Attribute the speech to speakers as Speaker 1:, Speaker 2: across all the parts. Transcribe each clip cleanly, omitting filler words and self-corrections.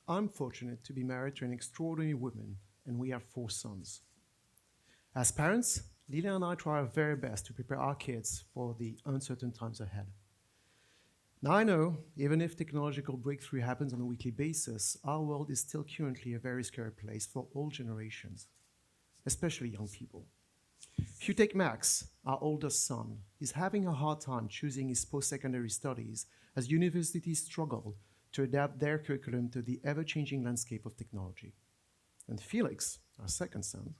Speaker 1: I'm fortunate to be married to an extraordinary woman, and we have 4 sons. As parents, Lila and I try our very best to prepare our kids for the uncertain times ahead. Now I know, even if technological breakthrough happens on a weekly basis, our world is still currently a very scary place for all generations, especially young people. If you take Max, our oldest son, he's having a hard time choosing his post-secondary studies as universities struggle to adapt their curriculum to the ever-changing landscape of technology. And Felix, our second son,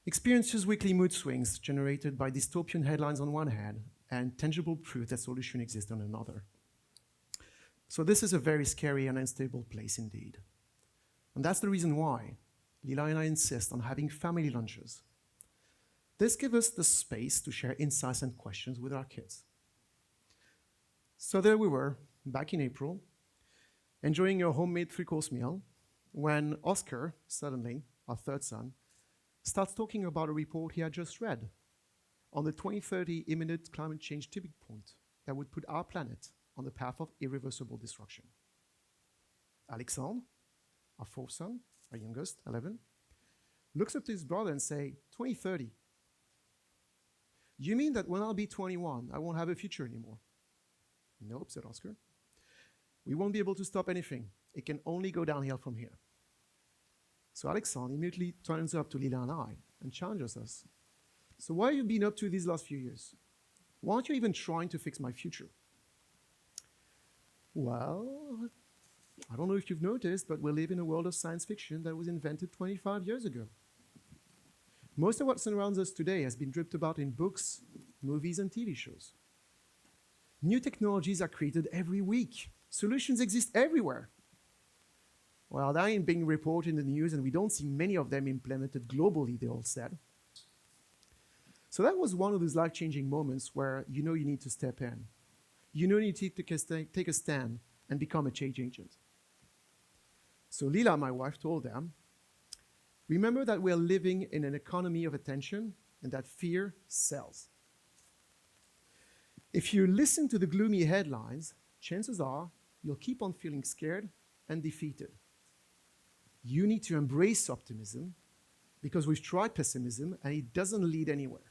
Speaker 1: experiences weekly mood swings generated by dystopian headlines on one hand and tangible proof that solutions exist on another. So this is a very scary and unstable place indeed. And that's the reason why Lila and I insist on having family lunches. This gives us the space to share insights and questions with our kids. So there we were, back in April, enjoying a homemade 3-course meal, when Oscar, suddenly, our third son, starts talking about a report he had just read on the 2030 imminent climate change tipping point that would put our planet on the path of irreversible destruction. Alexandre, our fourth son, our youngest, 11, looks up to his brother and says, 2030. You mean that when I'll be 21, I won't have a future anymore? Nope, said Oscar. We won't be able to stop anything. It can only go downhill from here. So Alexandre immediately turns up to Lila and I and challenges us. So what have you been up to these last few years? Why aren't you even trying to fix my future? Well, I don't know if you've noticed, but we live in a world of science fiction that was invented 25 years ago. Most of what surrounds us today has been dripped about in books, movies, and TV shows. New technologies are created every week. Solutions exist everywhere. Well, that ain't being reported in the news, and we don't see many of them implemented globally, they all said. So that was one of those life-changing moments where you know you need to step in. You know you need to take a stand and become a change agent. So Lila, my wife, told them, remember that we're living in an economy of attention and that fear sells. If you listen to the gloomy headlines, chances are you'll keep on feeling scared and defeated. You need to embrace optimism because we've tried pessimism and it doesn't lead anywhere.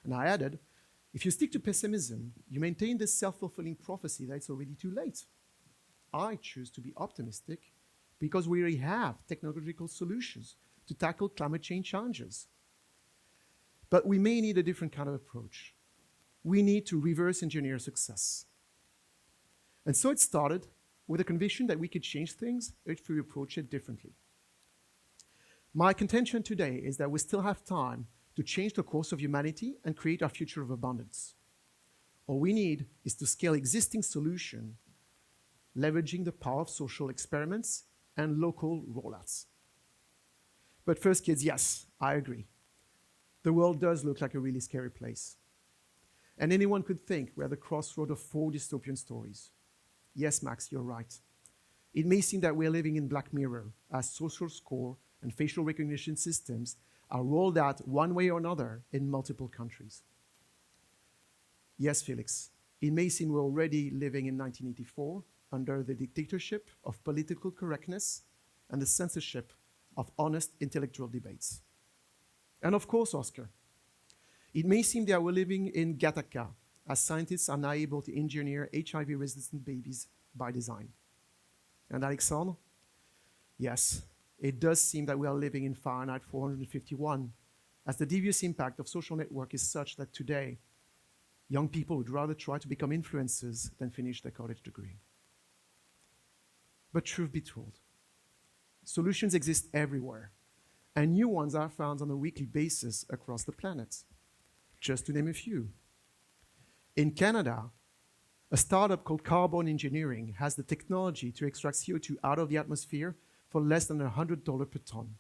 Speaker 1: And I added, if you stick to pessimism, you maintain this self-fulfilling prophecy that it's already too late. I choose to be optimistic because we already have technological solutions to tackle climate change challenges. But we may need a different kind of approach. We need to reverse engineer success. And so it started with a conviction that we could change things if we approach it differently. My contention today is that we still have time to change the course of humanity and create our future of abundance. All we need is to scale existing solutions, leveraging the power of social experiments and local rollouts. But first, kids, yes, I agree. The world does look like a really scary place. And anyone could think we're at the crossroad of 4 dystopian stories. Yes, Max, you're right. It may seem that we're living in Black Mirror as social score and facial recognition systems are rolled out one way or another in multiple countries. Yes, Felix, it may seem we're already living in 1984 under the dictatorship of political correctness and the censorship of honest intellectual debates. And of course, Oscar, it may seem that we're living in Gattaca, as scientists are now able to engineer HIV-resistant babies by design. And Alexandre, yes, it does seem that we are living in Fahrenheit 451, as the devious impact of social network is such that today, young people would rather try to become influencers than finish their college degree. But truth be told, solutions exist everywhere, and new ones are found on a weekly basis across the planet. Just to name a few. In Canada, a startup called Carbon Engineering has the technology to extract CO2 out of the atmosphere for less than $100 per ton.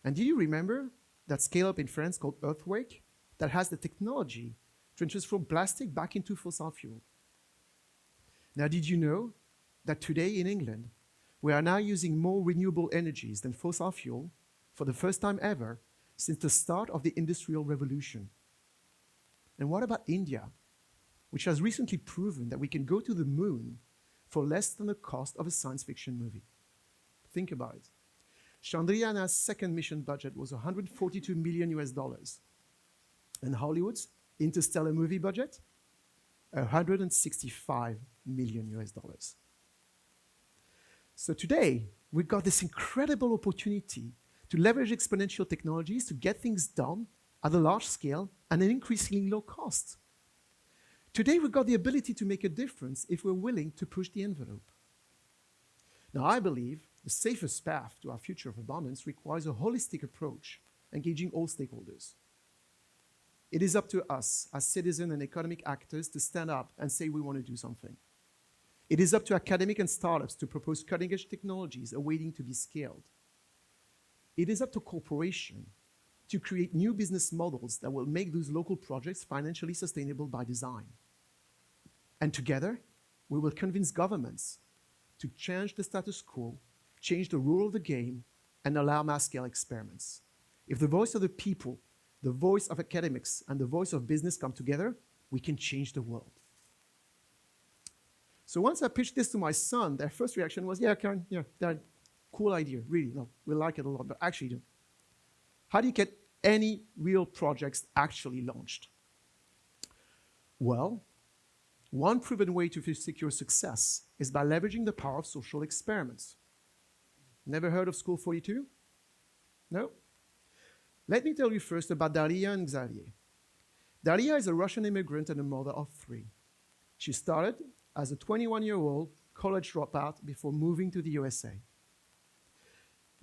Speaker 1: And do you remember that scale-up in France called Earthquake that has the technology to transform plastic back into fossil fuel? Now, did you know that today in England, we are now using more renewable energies than fossil fuel for the first time ever since the start of the Industrial Revolution? And what about India, which has recently proven that we can go to the moon for less than the cost of a science fiction movie. Think about it. Chandrayana's second mission budget was 142 million US dollars. And Hollywood's interstellar movie budget, 165 million US dollars. So today, we've got this incredible opportunity to leverage exponential technologies to get things done at a large scale and an increasingly low cost. Today, we've got the ability to make a difference if we're willing to push the envelope. Now, I believe the safest path to our future of abundance requires a holistic approach, engaging all stakeholders. It is up to us as citizens and economic actors to stand up and say we want to do something. It is up to academic and startups to propose cutting-edge technologies awaiting to be scaled. It is up to corporations to create new business models that will make those local projects financially sustainable by design. And together, we will convince governments to change the status quo, change the rule of the game, and allow mass-scale experiments. If the voice of the people, the voice of academics, and the voice of business come together, we can change the world. So once I pitched this to my son, their first reaction was, yeah, Karen, yeah, that cool idea, really, no, we like it a lot, but actually, how do you get any real projects actually launched? Well, one proven way to secure success is by leveraging the power of social experiments. Never heard of School 42? No? Let me tell you first about Daria and Xavier. Daria is a Russian immigrant and a mother of 3. She started as a 21-year-old college dropout before moving to the USA.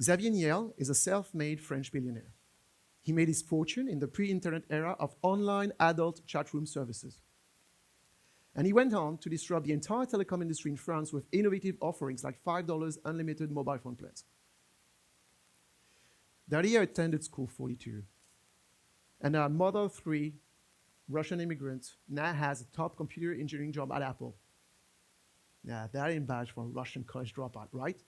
Speaker 1: Xavier Niel is a self-made French billionaire. He made his fortune in the pre-internet era of online adult chat room services. And he went on to disrupt the entire telecom industry in France with innovative offerings like $5 unlimited mobile phone plans. Daria attended School 42, and our mother of 3, Russian immigrant, now has a top computer engineering job at Apple. Yeah, that ain't bad for a Russian college dropout, right?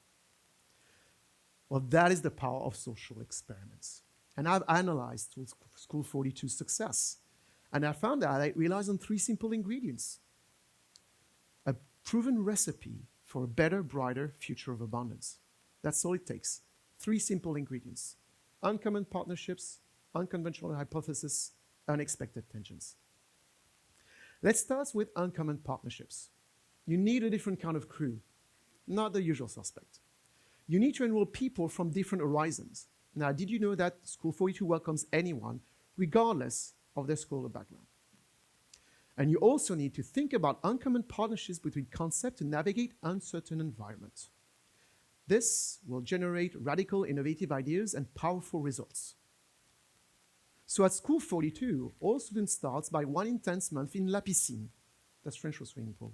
Speaker 1: Well, that is the power of social experiments. And I've analyzed School 42's success, and I found out it relies on 3 simple ingredients. A proven recipe for a better, brighter future of abundance. That's all it takes. 3 simple ingredients. Uncommon partnerships, unconventional hypotheses, unexpected tensions. Let's start with uncommon partnerships. You need a different kind of crew, not the usual suspect. You need to enroll people from different horizons. Now, did you know that School 42 welcomes anyone, regardless of their school or background? And you also need to think about uncommon partnerships between concepts to navigate uncertain environments. This will generate radical, innovative ideas and powerful results. So at School 42, all students start by one intense month in La Piscine. That's French for swimming pool.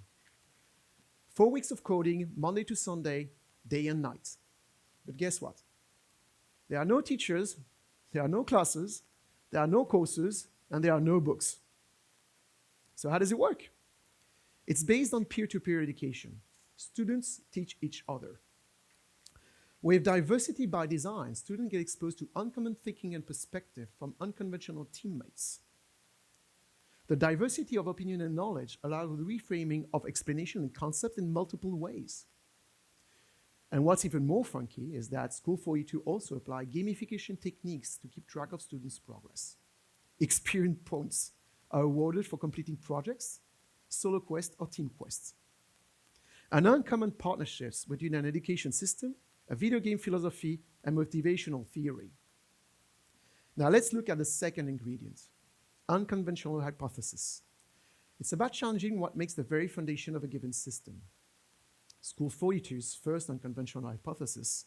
Speaker 1: 4 weeks of coding, Monday to Sunday, day and night. But guess what? There are no teachers, there are no classes, there are no courses, and there are no books. So how does it work? It's based on peer-to-peer education. Students teach each other. With diversity by design, students get exposed to uncommon thinking and perspective from unconventional teammates. The diversity of opinion and knowledge allows the reframing of explanation and concept in multiple ways. And what's even more funky is that School 42 also apply gamification techniques to keep track of students' progress. Experience points are awarded for completing projects, solo quests, or team quests. And uncommon partnerships between an education system, a video game philosophy, and motivational theory. Now let's look at the second ingredient, unconventional hypothesis. It's about challenging what makes the very foundation of a given system. School 42's first unconventional hypothesis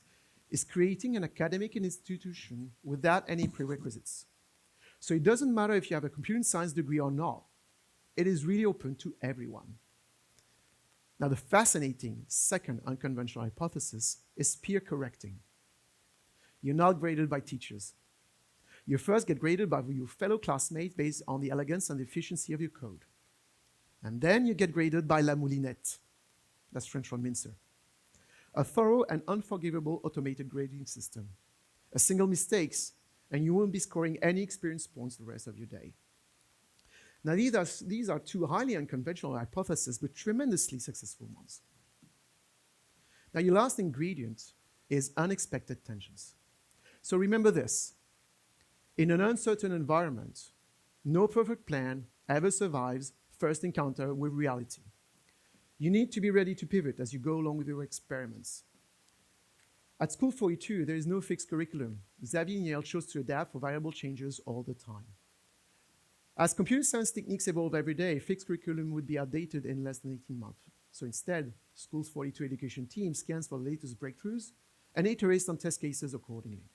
Speaker 1: is creating an academic institution without any prerequisites. So it doesn't matter if you have a computer science degree or not. It is really open to everyone. Now, the fascinating second unconventional hypothesis is peer correcting. You're not graded by teachers. You first get graded by your fellow classmates based on the elegance and efficiency of your code. And then you get graded by la moulinette. That's French for mincer. A thorough and unforgivable automated grading system. A single mistake, and you won't be scoring any experience points the rest of your day. Now, these are 2 highly unconventional hypotheses, but tremendously successful ones. Now, your last ingredient is unexpected tensions. So remember this. In an uncertain environment, no perfect plan ever survives first encounter with reality. You need to be ready to pivot as you go along with your experiments. At School 42, there is no fixed curriculum. Xavier and Yale chose to adapt for variable changes all the time. As computer science techniques evolve every day, fixed curriculum would be outdated in less than 18 months. So instead, School's 42 education team scans for the latest breakthroughs and iterates on test cases accordingly.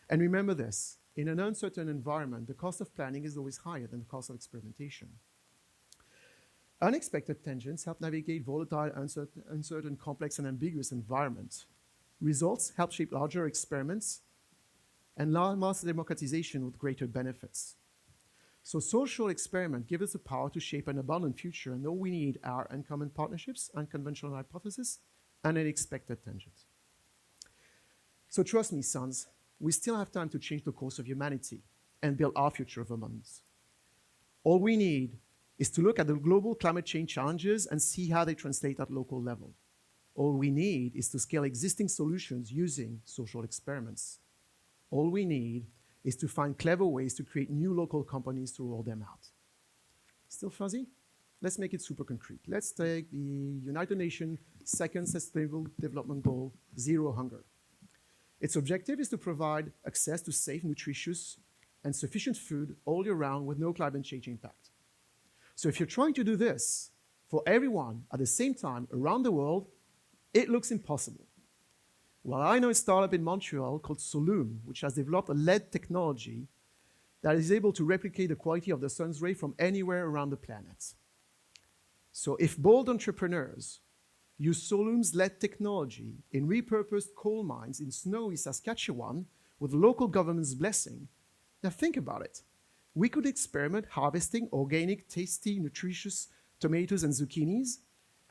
Speaker 1: And remember this, in an uncertain environment, the cost of planning is always higher than the cost of experimentation. Unexpected tangents help navigate volatile, uncertain, complex, and ambiguous environments. Results help shape larger experiments and mass democratization with greater benefits. So social experiments give us the power to shape an abundant future, and all we need are uncommon partnerships, unconventional hypotheses, and unexpected tangents. So trust me, sons, we still have time to change the course of humanity and build our future of abundance. All we need is to look at the global climate change challenges and see how they translate at local level. All we need is to scale existing solutions using social experiments. All we need is to find clever ways to create new local companies to roll them out. Still fuzzy? Let's make it super concrete. Let's take the United Nations Second Sustainable Development Goal, Zero Hunger. Its objective is to provide access to safe, nutritious, and sufficient food all year round with no climate change impact. So if you're trying to do this for everyone at the same time around the world, it looks impossible. Well, I know a startup in Montreal called Solum, which has developed a LED technology that is able to replicate the quality of the sun's ray from anywhere around the planet. So if bold entrepreneurs use Solum's LED technology in repurposed coal mines in snowy Saskatchewan with local government's blessing, now think about it. We could experiment harvesting organic, tasty, nutritious tomatoes and zucchinis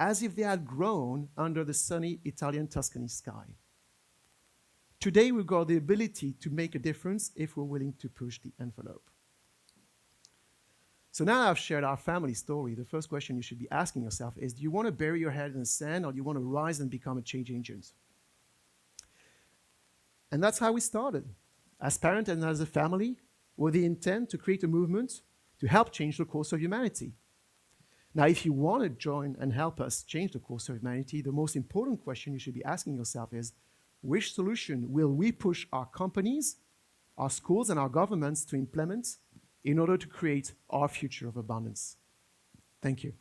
Speaker 1: as if they had grown under the sunny Italian Tuscany sky. Today, we've got the ability to make a difference if we're willing to push the envelope. So now I've shared our family story, the first question you should be asking yourself is, do you want to bury your head in the sand, or do you want to rise and become a change agent? And that's how we started, as parents and as a family, with the intent to create a movement to help change the course of humanity. Now, if you want to join and help us change the course of humanity, the most important question you should be asking yourself is, which solution will we push our companies, our schools, and our governments to implement in order to create our future of abundance? Thank you.